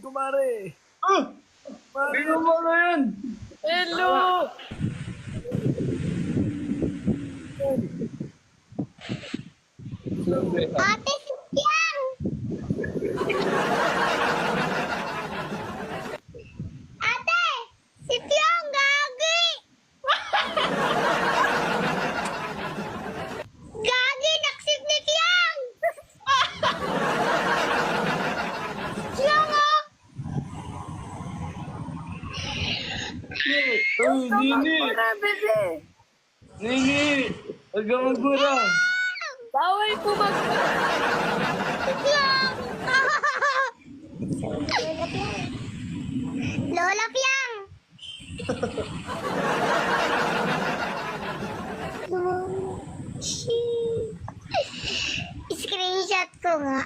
Kumare. Bino mo na yan. Hello! Ate, Sityang! Ate! Sityang, gagi! Gagi, naksip ni Tiyang! Tiyang, oh! Ay, Nini. Wala, bebe! Nini. Huwag ka magbura. Bawal po mag... Tiyang! Lola Piyang! Screenshot ko nga.